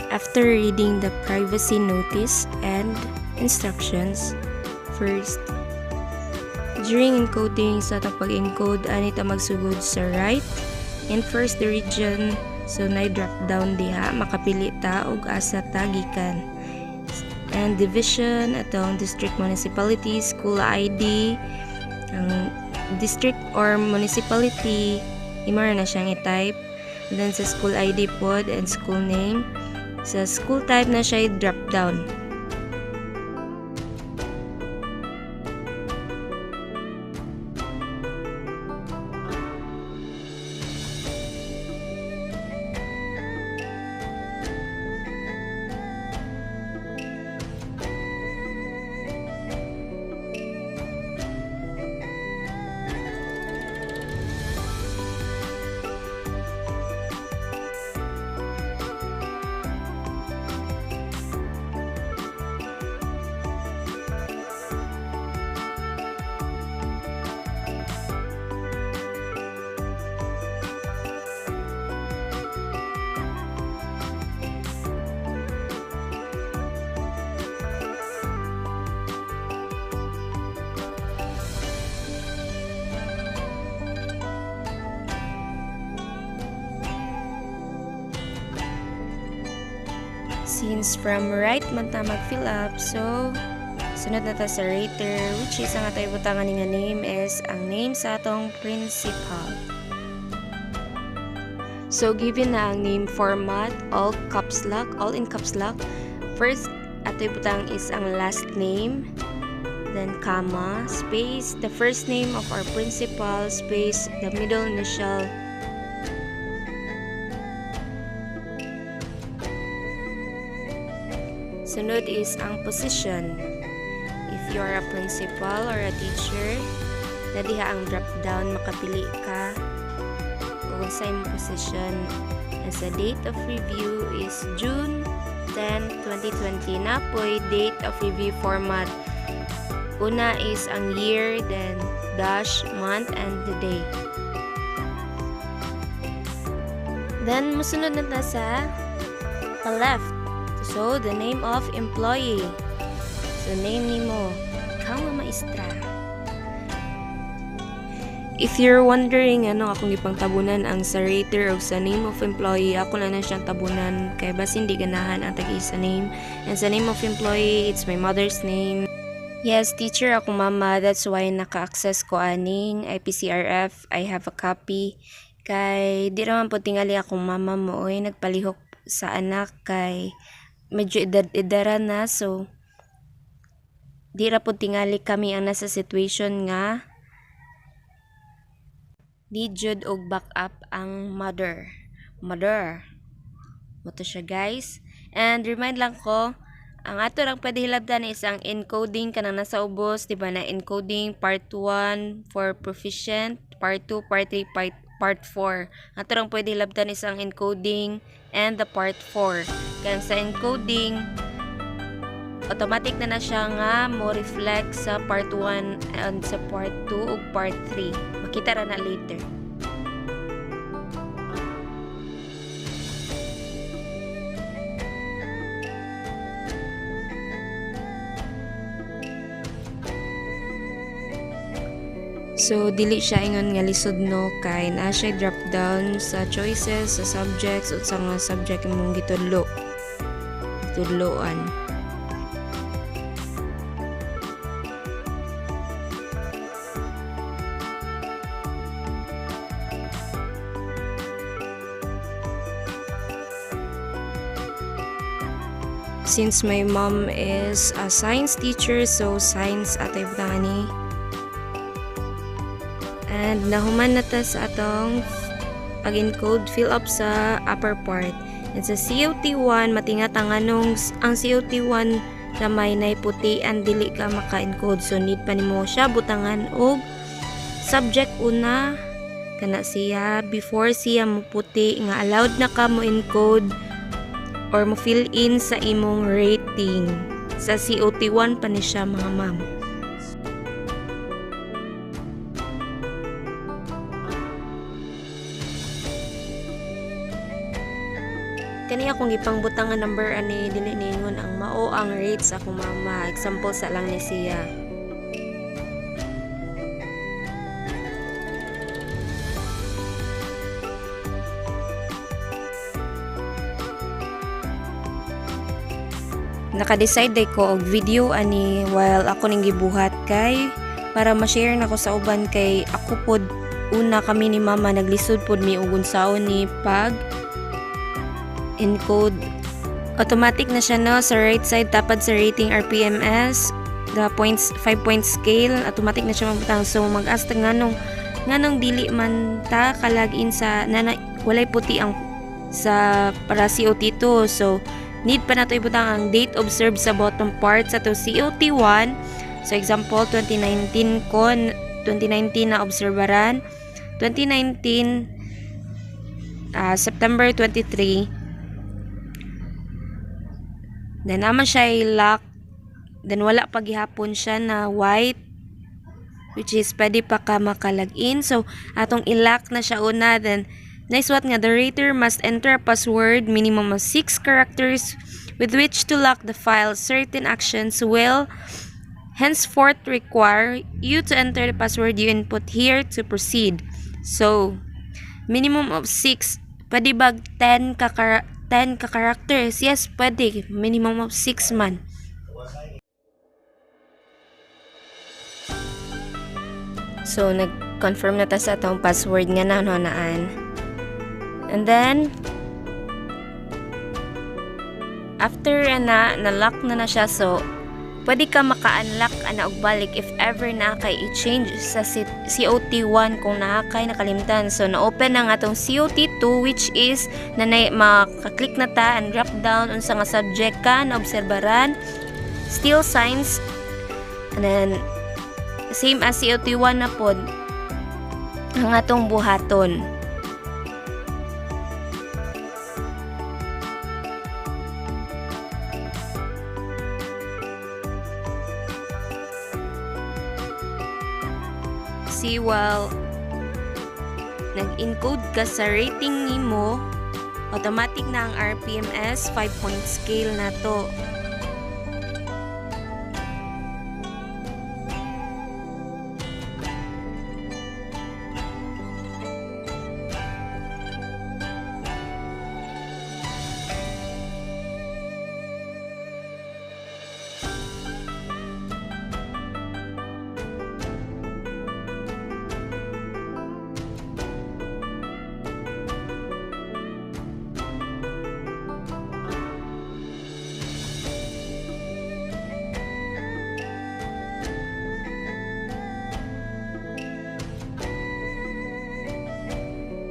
After reading the privacy notice and instructions, first, during encoding sa pag-encode, anita magsugod sa right and first the region. So na drop down diha, makapili ta og asa ta gikan. And division atong district, municipality, school ID, ang district or municipality imo na siyang i-type. And then sa school ID pod and school name. Sa school type na siya i-drop down. Since from right man ta mag-fill up, so sunod na ta sa rater, which is ang atay butangan nga name is ang name sa atong principal. So given na ang name format, all in caps lock. First atay butang is ang last name, then comma, space, the first name of our principal, space, the middle initial. Sunod is ang position. If you are a principal or a teacher, na diha ang drop down, makapili ka kung sa imong position. And sa date of review is June 10, 2020. Na po'y date of review format. Una is ang year, then dash, month, and the day. Then musunod na ta sa left. So, the name of employee. So, name nimo, ikaw nga maestra. If you're wondering ano akong ipangtabunan ang sa rater o sa name of employee, ako na siyang tabunan kay bas hindi ganahan ang tag-isa name. And sa name of employee, it's my mother's name. Yes, teacher akong mama. That's why naka-access ko aning Ipcrf. I have a copy. Kay di naman po tingali akong mama mo oy nagpalihok sa anak kay medyo edara na, so di ra po tingali kami ang nasa situation nga di jud og backup ang mother mo to siya guys. And remind lang ko, ang ato lang pwede hilabdan is ang encoding kanang nasa ubos, diba na encoding part 1 for proficient, part 2, part 3, part 4. Ato lang pwede hilabdan is ang encoding and the part 4. Kaya sa encoding, automatic na siya nga mo reflect sa part 1 and sa part 2 ug part 3. Makita ra na later. So, dili siya ingon nga lisod no, kay na siya drop down sa choices, sa subjects, o sa mga subject mong gitudloan. Since my mom is a science teacher, so science atay butangan ni. And nahuman na ta sa atong pag-encode fill up sa upper part. And sa COT1, matingat ang anong ang COT1 na may puti and dili ka maka-encode. So need pa nimo siya butangan og subject una kana siya before siya mo puti nga allowed na ka mo encode or mo fill in sa imong rating. Sa COT1 pa ni siya mga ma'am. Kani akong gipangbutang nga number ani dili ningon ang mao ang rate sa akong mama. Example sa lang ni siya. Naka-decide ko og video ani while ako ning gibuhat kay para ma-share nako sa uban kay ako pod una kami ni mama naglisod pod mi og unsaon ni pag encode. Automatic na siya no sa right side tapad sa rating RPMS, the points 5 point scale, automatic na siya mabutang. So mag-asta nganong dili man ta kalagin sa walay puti ang sa para COT2. So need pa nato ibutang ang date observed sa bottom part sa to COT1. So example 2019 na obserbaran 2019 September 23. Then naman siya lock. Then wala pa gihapon siya na white, which is pwede pa ka makalagin. So atong ilock na siya una. Then next what nga, the rater must enter a password minimum of 6 characters with which to lock the file. Certain actions will henceforth require you to enter the password you input here to proceed. So minimum of 6. Pwede ba 10 ka characters? Yes, pwede. Minimum of 6 man. So, nag-confirm na ta sa atong password nga nanaan. And then, after na-lock na siya. So, pwede ka maka-unlock og balik if ever na kay i-change sa COT1 kung kay nakalimtan. So na-open na nga atong COT2 which is maka-click na ta and drop down unsa nga subject ka na obserbaran, still signs, and then same as COT1 na pod ang atong buhaton. See, while nag-encode ka sa rating nimo, automatic na ang RPMS 5 point scale na to.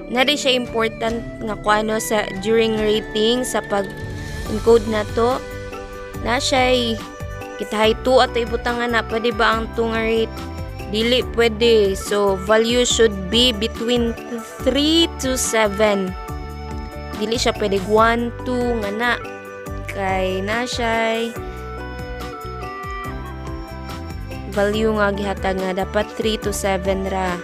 Nari siya important nga kuano sa during rating sa pag-encode na to. Na siya kitahay 2 at ibutangan na pwede ba ang 2 nga rate? Dili pwede. So value should be between 3 to 7. Dili siya pwede 1, 2 nga na. Kay na siya value nga gihatag nga dapat 3 to 7 ra.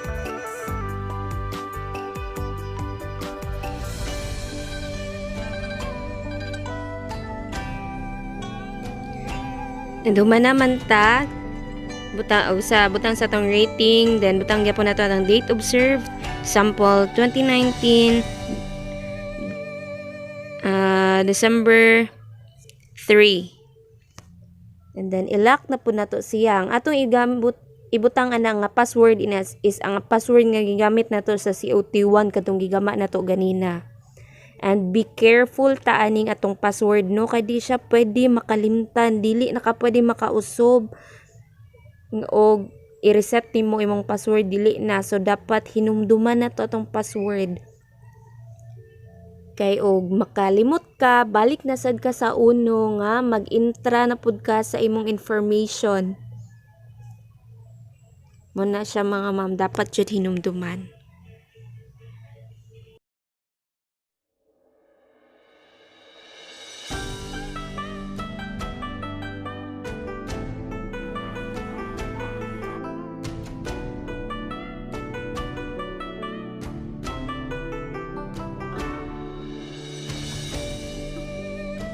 Duman naman ta butang sa tong rating, then butang gyapon nato ang date observed, sample 2019 December 3. And then ilock na po nato siya. Ang atong ibutang nga password is ang password nga gigamit nato sa COT1 katong gigama nato ganina. And be careful ta aning atong password no kay di siya pwede makalimtan, dili na ka pwede makausob o i-reset nimo imong password, dili na. So dapat hinumduman na to atong password. Kay og makalimot ka, balik na sad ka sa uno nga mag-intra na pud ka sa imong information. Mo na siya mga ma'am, dapat jud hinumduman.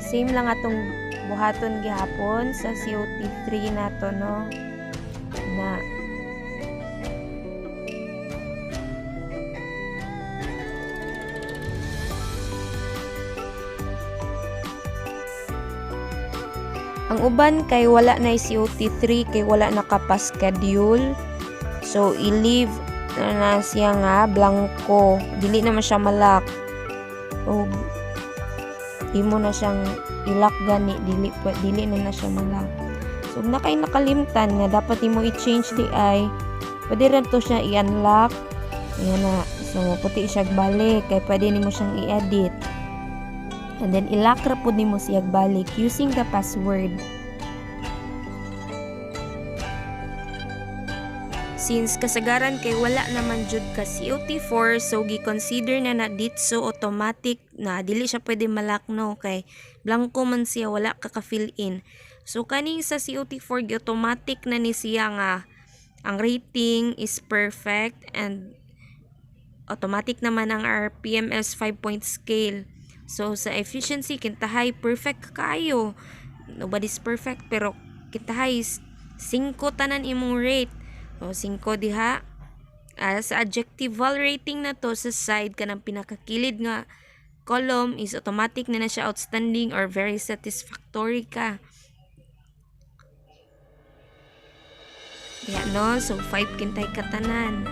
same lang atong buhaton gihapon sa COT3 nato, no? Na ang uban kay wala na COT3 kay wala nakapaschedule. So i-leave na siya nga blanco. Dili naman siya malak. O imo na siyang ilak gani, dili na siya malak. So na kay nakalimtan nga dapat imo i-change di ay pwede rin to siya i-unlock. Ayan na. So puti siya balik kay pwede nimo siyang i-edit. And then ilak ra pud nimo siya balik using the password. Since kasagaran kay wala naman jud ka COT4, so gi-consider na ditso automatic na dili siya pwede malakno kay blanco man siya, wala ka fill in. So kaning sa COT4 automatic na ni siya nga ang rating is perfect and automatic naman ang RPMS 5-point scale. So sa efficiency kintahay perfect kayo. Nobody's perfect pero kintahay 5 tanan imong rate. O 5 diha. Sa adjectival rating na to sa side kanang pinakakilid nga column is automatic na siya outstanding or very satisfactory ka. Kaya no, so 5 kintay katanan.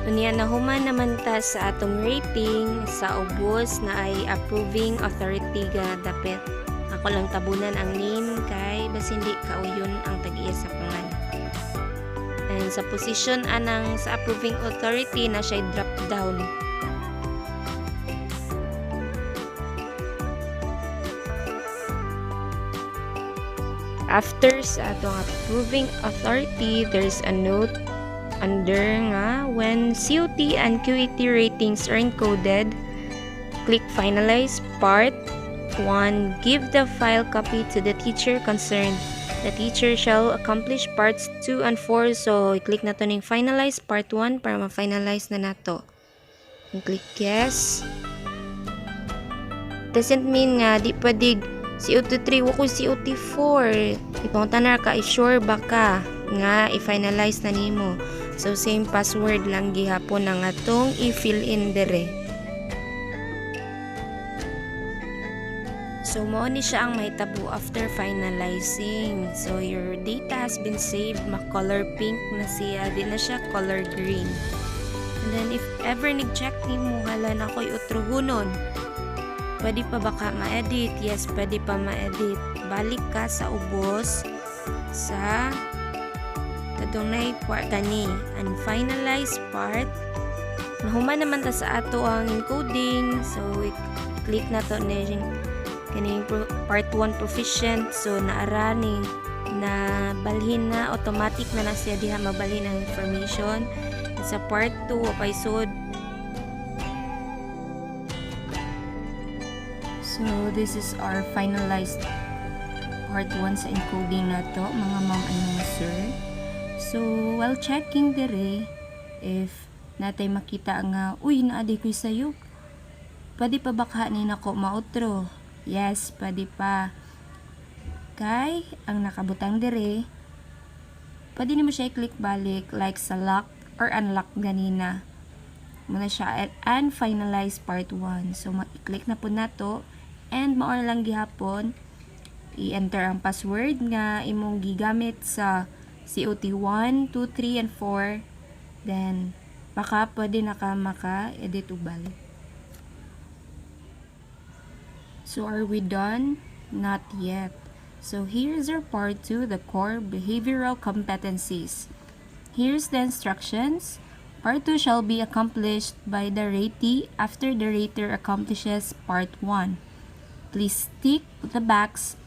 Unya nahuman naman ta sa atong rating sa ubos na ay approving authority ga dapit. Ako lang tabunan ang name kay bas hindi kauyon ang tag-iya sa pangan. And sa position anang sa approving authority na siya drop down. After sa atong approving authority, there's a note under nga when COT and QET ratings are encoded, click finalize part 1, give the file copy to the teacher concerned. The teacher shall accomplish parts 2 and 4. So i-click na to ning finalize part 1 para ma-finalize na nato. Click yes. Doesn't mean nga di pwede COT3 wako COT4. Ipunta na ka i-sure baka nga i-finalize na nimo. So same password lang gihapon ang atong i-fill in dire. So mao ni siya ang mahitabo after finalizing. So your data has been saved, ma-color pink na siya, di na siya color green. And then if ever nag-check nimo hala na ko'y utruhunon, pwede pa ba ka ma-edit? Yes, pwede pa ma-edit. Balik ka sa ubos sa kadunay part gani and finalize part. Nahuman naman ta sa ato ang encoding. So click na to ni kaning part 1 proficient. So naara ni na balhin na automatic na siya diha mabalhin ang information. And sa part 2 paisod. So this is our finalized part 1 sa encoding na to, mga ma'am and mga sir. So while checking dire, if natay makita nga, uy, naaday ko'y sayok, pwede pa baka ni nako mautro? Yes, pwede pa. Kay ang nakabutang dire, pwede nimo siya i-click balik like sa lock or unlock ganina. Muna siya and finalize part 1. So i-click na po na to. And mao lang gihapon i-enter ang password nga imong gigamit sa COT 1, 2, 3, and 4. Then baka pwede na ka maka-edit ubal. So are we done? Not yet. So here's our part 2, the core behavioral competencies. Here's the instructions. Part 2 shall be accomplished by the ratee after the rater accomplishes part 1. Please tick the box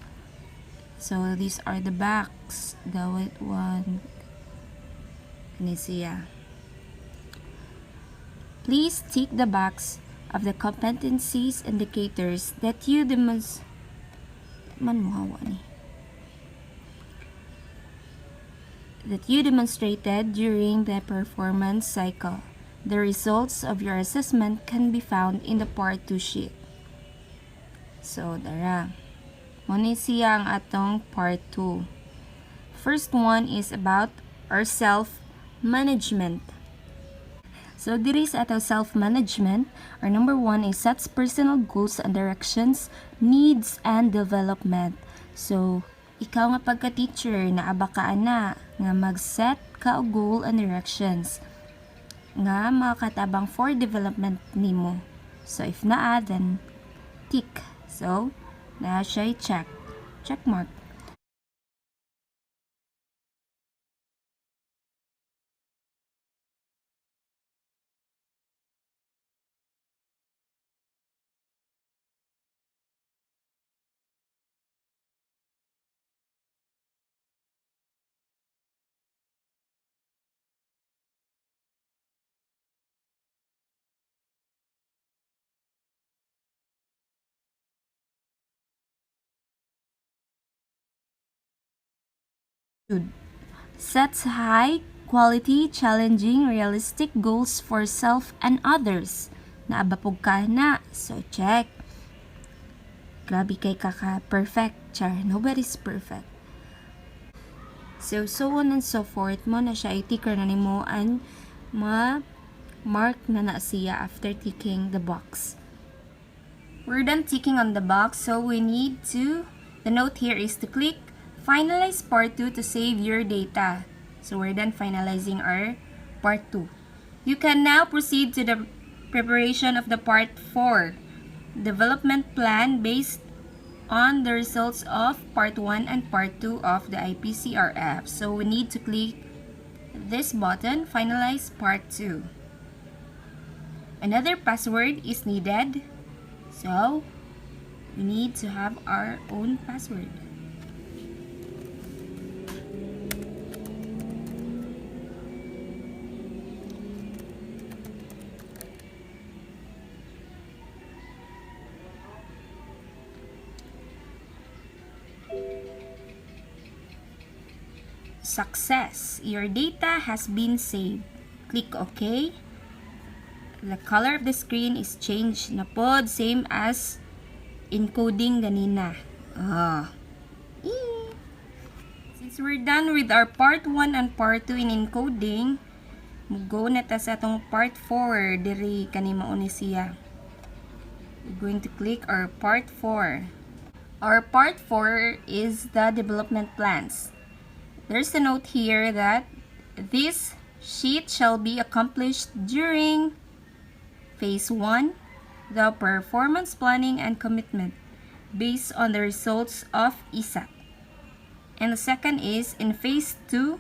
So these are the box. The white one. Nisea. Please tick the box of the competencies indicators that you demonstrated during the performance cycle. The results of your assessment can be found in the Part 2 sheet. So, dara. Muna siya ang atong Part 2. First one is about our self-management. So, diri sa atong self-management, our number 1 is sets personal goals and directions, needs, and development. So, ikaw nga pagka-teacher, naaba ka ana, nga mag-set ka og goal and directions, nga makatabang for development nimo. So, if naa, then tick. So, na siya check. Check mark. Sets high quality, challenging, realistic goals for self and others. Naabapog ka na. So, check. Grabe kay perfect. Char, nobody's perfect. So on and so forth mo na siya i-ticker na nimo and ma-mark na siya after ticking the box. We're done ticking on the box, so we need to, the note here is to click finalize part 2 to save your data. So we're done finalizing our part 2. You can now proceed to the preparation of the part 4 development plan based on the results of part 1 and part 2 of the Ipcrf. So we need to click this button, finalize part 2. Another password is needed. So we need to have our own password. Success! Your data has been saved. Click OK. The color of the screen is changed na pod, same as encoding ganina. Since we're done with our part 1 and part 2 in encoding, go na ta sa atong part 4 diri kani mao ni siya. We're going to click our part 4. Our part 4 is the development plans. There's a note here that this sheet shall be accomplished during Phase 1, the performance planning and commitment based on the results of ESAT. And the second is in Phase 2,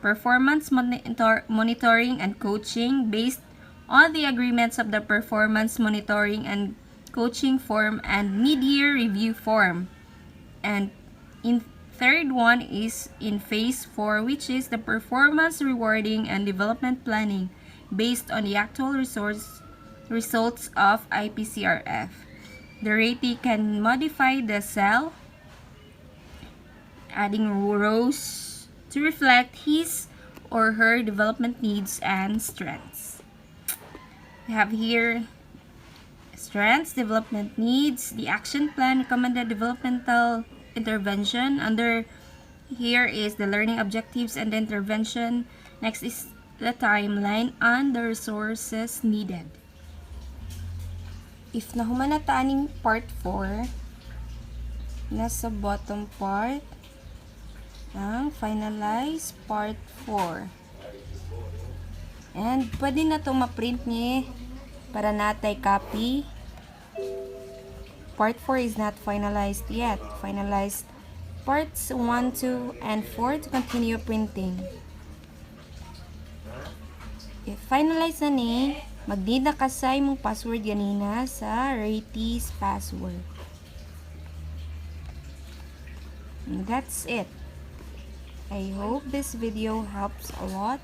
performance monitoring and coaching based on the agreements of the performance monitoring and coaching form and mid-year review form. And in third one is in Phase 4, which is the performance rewarding and development planning based on the actual results of Ipcrf. The ratee can modify the cell, adding rows to reflect his or her development needs and strengths. We have here strengths, development needs, the action plan, recommended developmental intervention. Under here is the learning objectives and the intervention. Next is the timeline and the resources needed. If nahuman na taaning part 4, nasa bottom part ang finalize part 4. And pwede na itong ma-print niya para natay copy. Part 4 is not finalized yet. Finalized parts 1, 2, and 4 to continue printing. If finalize na ni, mag-need na kasay mong password ganina sa ratee's password. That's it. I hope this video helps a lot.